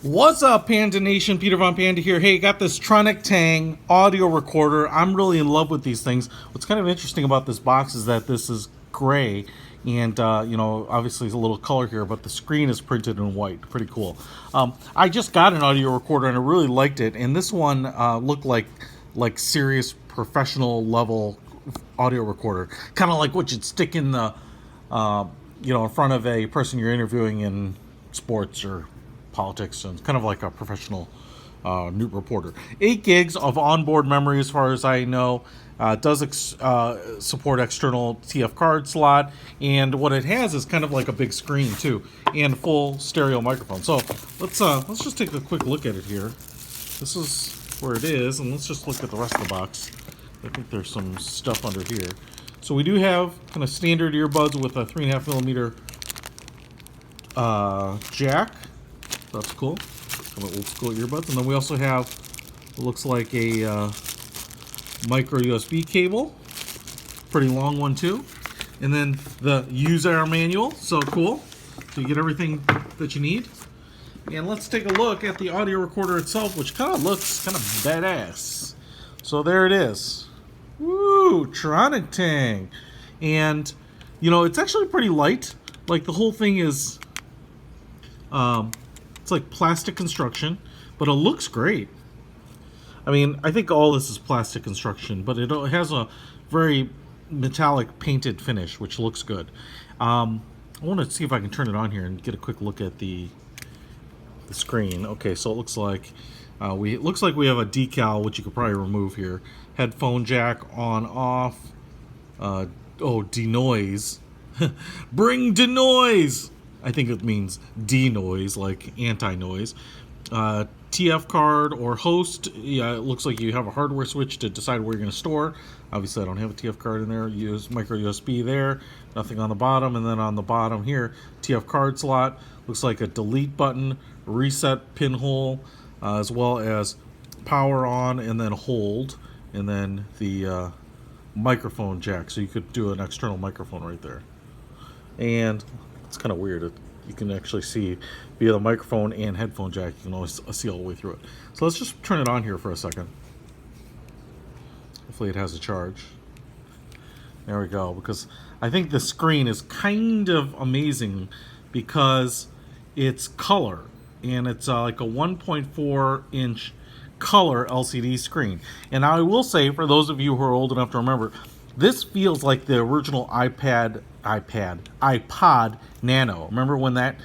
What's up, Panda Nation? Peter Von Panda here. Hey, got this TronicTang audio recorder. I'm really in love with these things. What's kind of interesting about this box is that this is gray, and obviously there's a little color here, but the screen is printed in white. Pretty cool. I just got an audio recorder and I really liked it, and this one looked like serious professional level audio recorder, kind of like what you'd stick in the in front of a person you're interviewing in sports or politics, and kind of like a professional new reporter. 8 gigs of onboard memory, as far as I know. Does support external TF card slot, and what it has is kind of like a big screen too, and full stereo microphone. So let's just take a quick look at it here. This is where it is, and let's just look at the rest of the box. I think there's some stuff under here. So we do have kind of standard earbuds with a 3.5 millimeter jack. That's cool. Kind of old school earbuds. And then we also have what looks like a micro USB cable. Pretty long one too. And then the user manual. So cool. So you get everything that you need. And let's take a look at the audio recorder itself, which kind of looks kind of badass. So there it is. Woo! TronicTang. And, it's actually pretty light. Like, the whole thing is... it's like plastic construction, but it looks great. I mean, I think all this is plastic construction, but it has a very metallic painted finish, which looks good. I want to see if I can turn it on here and get a quick look at the screen. Okay, so it looks like we have a decal, which you could probably remove here. Headphone jack on off. Denoise. Bring denoise. I think it means denoise, like anti-noise. TF card or host. Yeah, it looks like you have a hardware switch to decide where you're going to store. Obviously, I don't have a TF card in there. Use micro USB there. Nothing on the bottom. And then on the bottom here, TF card slot. Looks like a delete button, reset pinhole, as well as power on and then hold. And then the microphone jack. So you could do an external microphone right there. And it's kind of weird. You can actually see via the microphone and headphone jack. You can always see all the way through it. So let's just turn it on here for a second. Hopefully it has a charge. There we go. Because I think the screen is kind of amazing because it's color. And it's like a 1.4 inch color LCD screen. And I will say, for those of you who are old enough to remember, this feels like the original iPod Nano. Remember when that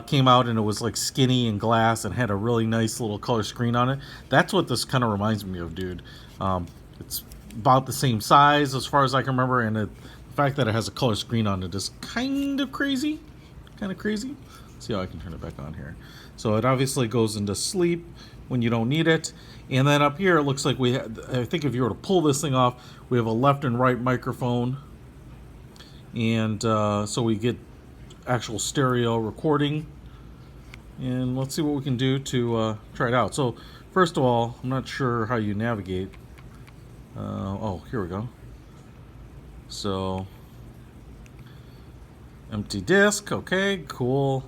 came out and it was like skinny and glass and had a really nice little color screen on it? That's what this kind of reminds me of, dude. It's about the same size as far as I can remember, and the fact that it has a color screen on it is kind of crazy. Let's see how I can turn it back on here. So it obviously goes into sleep when you don't need it. And then up here, it looks like I think if you were to pull this thing off, we have a left and right microphone. And so we get actual stereo recording. And let's see what we can do to try it out. So first of all, I'm not sure how you navigate. Here we go. So empty disk. Okay, cool.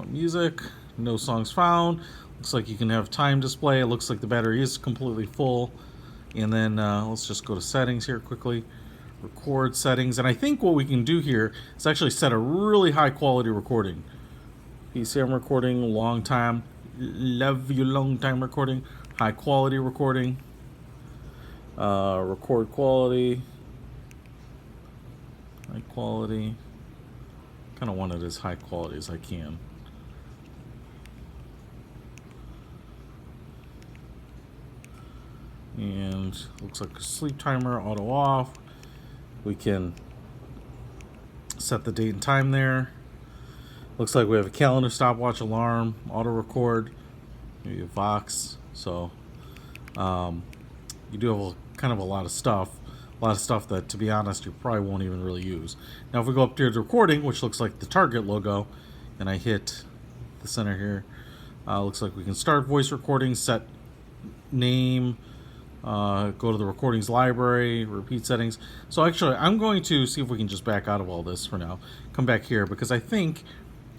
Music. No songs found. Looks like you can have time display. It looks like the battery is completely full. And then let's just go to settings here quickly. Record settings. And I think what we can do here is actually set a really high quality recording. PCM recording, long time. Love you long time recording. High quality recording. Record quality. High quality. Kind of want it as high quality as I can. And looks like a sleep timer, auto off. We can set the date and time there. Looks like we have a calendar, stopwatch, alarm, auto record, maybe a Vox. So you do have kind of a lot of stuff that, to be honest, you probably won't even really use. Now if we go up here to recording, which looks like the Target logo, and I hit the center here, looks like we can start voice recording, set name, go to the recordings library, repeat settings. So actually, I'm going to see if we can just back out of all this for now. Come back here because I think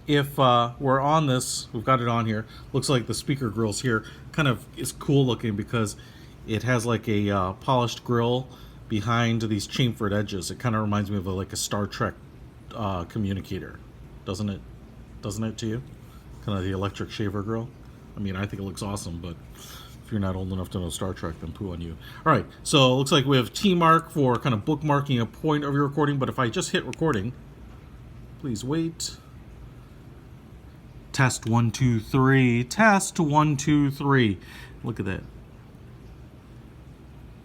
if we're on this, we've got it on here. Looks like the speaker grill's here. Kind of is cool looking because it has like a polished grill behind these chamfered edges. It kind of reminds me of like a Star Trek communicator, doesn't it? Doesn't it to you? Kind of the electric shaver grill. I mean, I think it looks awesome, but if you're not old enough to know Star Trek, then poo on you. All right, so it looks like we have T mark for kind of bookmarking a point of your recording, but if I just hit recording, please wait. Test 1 2 3. Test 1 2 3. Look at that.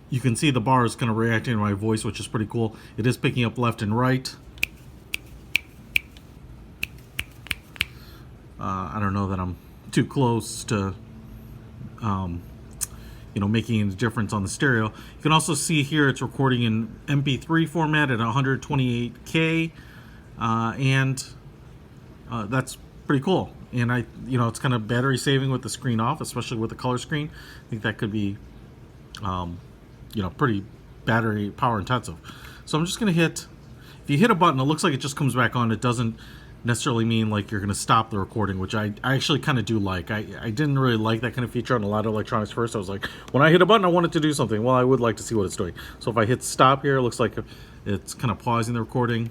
You can see the bar is kind of reacting to my voice, which is pretty cool. It is picking up left and right. I don't know that I'm too close to, making a difference on the stereo. You can also see here it's recording in MP3 format at 128K, and that's pretty cool. And it's kind of battery saving with the screen off, especially with the color screen. I think that could be, pretty battery power intensive. So I'm just going to hit, if you hit a button, it looks like it just comes back on. It doesn't necessarily mean like you're going to stop the recording, which I actually kind of do like. I didn't really like that kind of feature on a lot of electronics first. I was like, when I hit a button, I want it to do something. Well, I would like to see what it's doing. So if I hit stop here, it looks like it's kind of pausing the recording.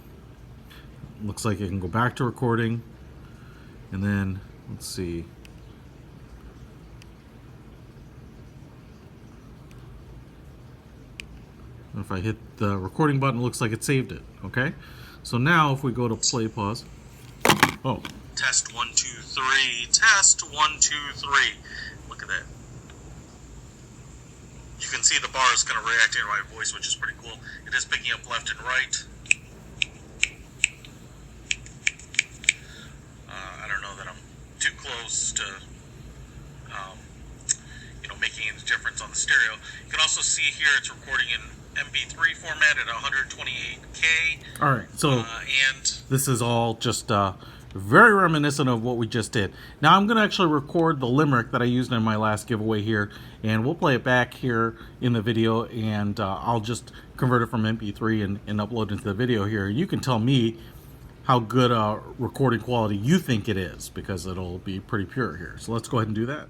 Looks like it can go back to recording. And then, let's see. If I hit the recording button, it looks like it saved it. Okay? So now if we go to play pause. Oh. Test 1 2 3. Test 1 2 3. Look at that. You can see the bar is kind of reacting to my voice, which is pretty cool. It is picking up left and right. I don't know that I'm too close to, making a difference on the stereo. You can also see here it's recording in MP3 format at 128K. All right, so and this is all just very reminiscent of what we just did. Now I'm going to actually record the limerick that I used in my last giveaway here, and we'll play it back here in the video, and I'll just convert it from MP3 and upload it into the video here. You can tell me how good recording quality you think it is, because it'll be pretty pure here. So let's go ahead and do that.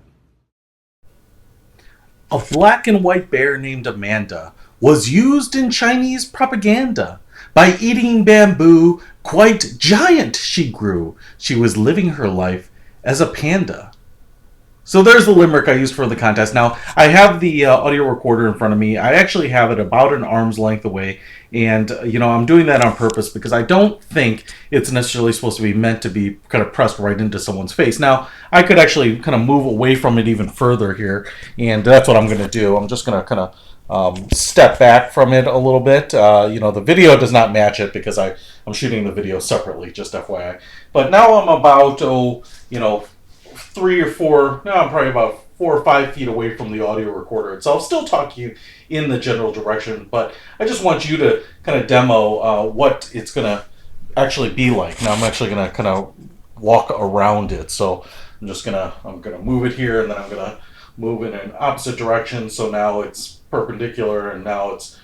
A black and white bear named Amanda was used in Chinese propaganda. By eating bamboo, quite giant she grew. She was living her life as a panda. So there's the limerick I used for the contest. Now, I have the audio recorder in front of me. I actually have it about an arm's length away. And, I'm doing that on purpose because I don't think it's necessarily supposed to be meant to be kind of pressed right into someone's face. Now, I could actually kind of move away from it even further here. And that's what I'm going to do. I'm just going to kind of step back from it a little bit. The video does not match it because I'm shooting the video separately, just FYI. But now I'm about, 3 or 4, no, I'm probably about 4 or 5 feet away from the audio recorder itself. Still talking in the general direction, but I just want you to kind of demo what it's going to actually be like. Now I'm actually going to kind of walk around it. So I'm going to move it here, and then I'm going to move in an opposite direction. So now it's perpendicular, and now it's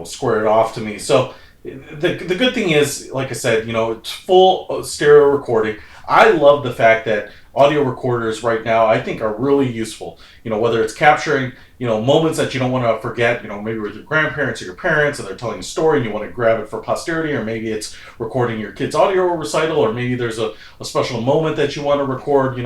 squared off to me. So the good thing is, like I said, it's full stereo recording. I love the fact that audio recorders right now, I think, are really useful. Whether it's capturing, moments that you don't want to forget, maybe with your grandparents or your parents, and they're telling a story and you want to grab it for posterity, or maybe it's recording your kid's audio recital, or maybe there's a special moment that you want to record,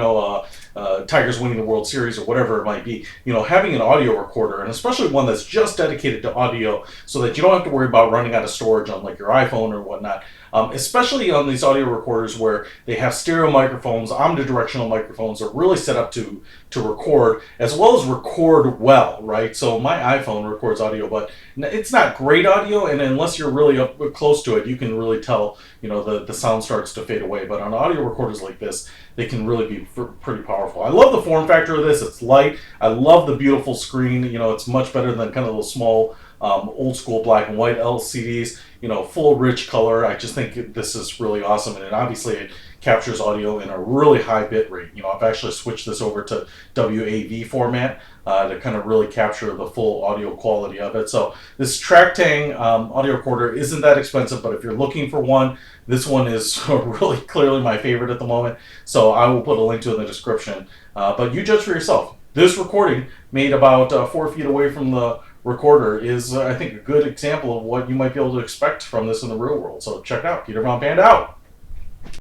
Tigers winning the World Series or whatever it might be. Having an audio recorder, and especially one that's just dedicated to audio, so that you don't have to worry about running out of storage on like your iPhone or whatnot. Especially on these audio recorders where they have stereo microphones, omnidirectional microphones are really set up to record, as well as record well, right? So my iPhone records audio, but it's not great audio, and unless you're really up close to it, you can really tell, the sound starts to fade away. But on audio recorders like this, they can really be pretty powerful. I love the form factor of this. It's light. I love the beautiful screen. It's much better than kind of those small old school black and white LCDs, full rich color. I just think this is really awesome, and obviously it captures audio in a really high bit rate. You know, I've actually switched this over to WAV format to kind of really capture the full audio quality of it. So this TronicTang audio recorder isn't that expensive, but if you're looking for one, this one is really clearly my favorite at the moment. So I will put a link to it in the description. But you judge for yourself. This recording, made about 4 feet away from the recorder, is I think a good example of what you might be able to expect from this in the real world. So check it out. Peter Von Panda out.